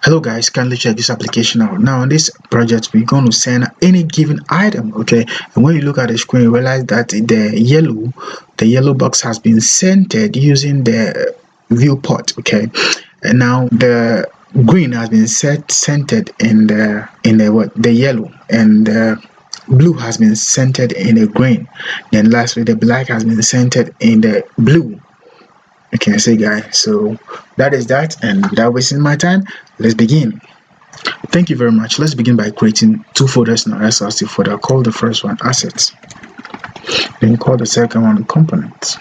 Hello guys, kindly check this application out. Now in this project we're going to send any given item, okay, and when you look at the screen you realize that the yellow box has been centered using the viewport, okay, and now the green has been centered in the yellow, and the blue has been centered in the green, then lastly the black has been centered in the blue. Okay, see guys, so that is that, and without wasting my time, let's begin. Thank you very much. Let's begin by creating two folders in our SRC folder. Call the first one assets, then call the second one components.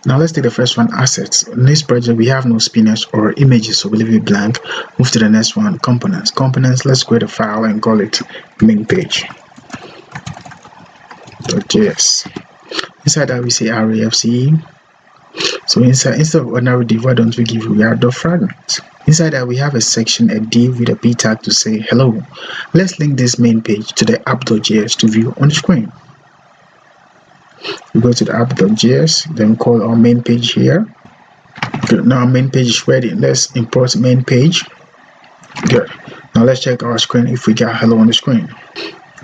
Now let's take the first one assets. In this project we have no spinners or images, so we leave it blank. Move to the next one, components. Let's create a file and call it main page.js. Inside that we say refce. So instead of ordinary div, why don't we give react.fragment? Inside that we have a section, a div with a p tag to say hello. Let's link this main page to the app.js to view on the screen. We go to the app.js, then call our main page here. Good. Now our main page is ready. Let's import main page. Good. Now let's check our screen if we got hello on the screen.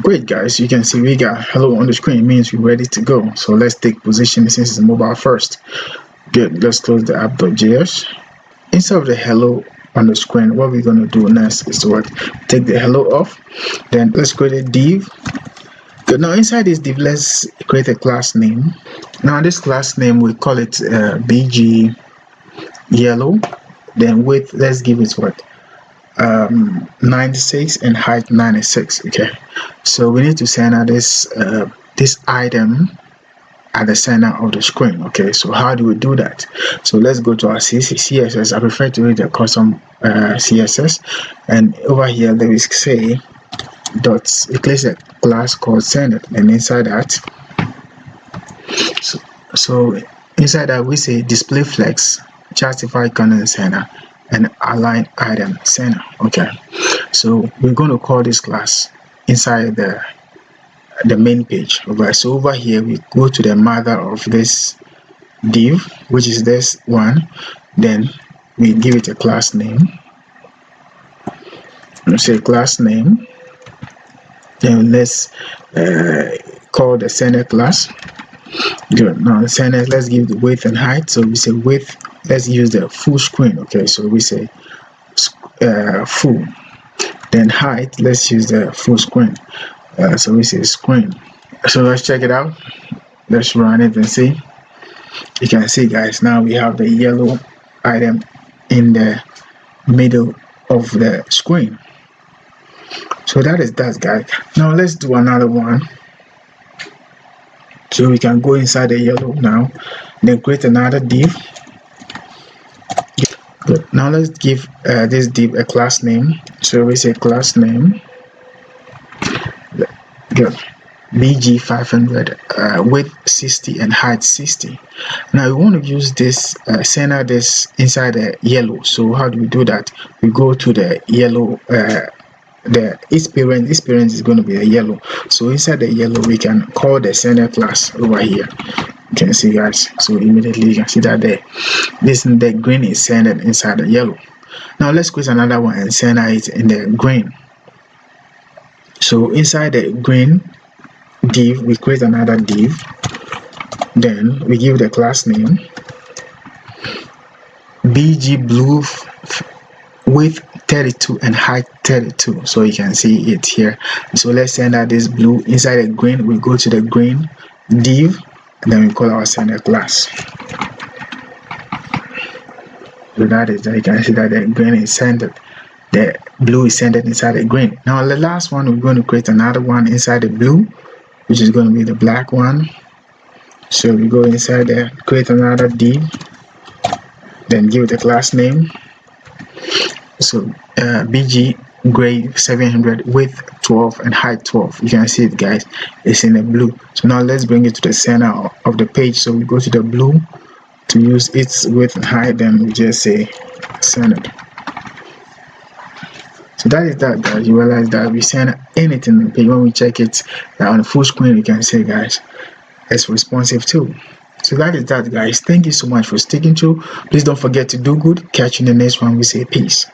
Great guys, you can see we got hello on the screen. It means we're ready to go. So let's take position since it's mobile first. Good. Let's close the app.js. Instead of the hello on the screen, what we're going to do next is to take the hello off. Then let's create a div. Good. Now inside this div, let's create a class name. Now this class name, we call it bg yellow. Then width, let's give it 96 and height 96. Okay, so we need to send out this item at the center of the screen. Okay, so how do we do that? So let's go to our CSS. I prefer to read the custom CSS, and over here let me say dots. It creates a class called sender, and inside that, so inside that we say display flex, justify content center, and align item center. Okay, so we're going to call this class inside the main page. Okay, so over here we go to the mother of this div, which is this one. Then we give it a class name. Let's say class name. Then let's call the center class. Good. Now the center, let's give the width and height. So we say width, let's use the full screen. Okay, so we say full. Then height, let's use the full screen. So we say screen. So let's check it out. Let's run it and see. You can see guys, now we have the yellow item in the middle of the screen. So that is that, guys. Now let's do another one. So we can go inside the yellow now, then create another div. Good. Now let's give this div a class name. So we say class name. Good. BG500, width 60 and height 60. Now we want to use this center this inside the yellow. So how do we do that? We go to the yellow, its parent is going to be a yellow. So inside the yellow we can call the center class over here. You can see guys, so immediately you can see that the green is centered inside the yellow. Now let's create another one and center it in the green. So inside the green div we create another div, then we give the class name bg blue width 32 and height 32. So you can see it here. So let's send out this blue inside the green. We go to the green div and then we call our center class. So that is that. You can see that the green is centered, the blue is centered inside the green. Now the last one, we're going to create another one inside the blue, which is going to be the black one. So we go inside there, create another div, then give it a class name. So bg gray 700, width 12 and height 12. You can see it guys, it's in the blue. So now let's bring it to the center of the page. So we go to the blue to use its width and height, then we just say centered. So that is that, guys. You realize that we send anything on the page. When we check it on the full screen, you can see guys, it's responsive too. So that is that, guys. Thank you so much for sticking to. Please don't forget to do good. Catch you in the next one. We say peace.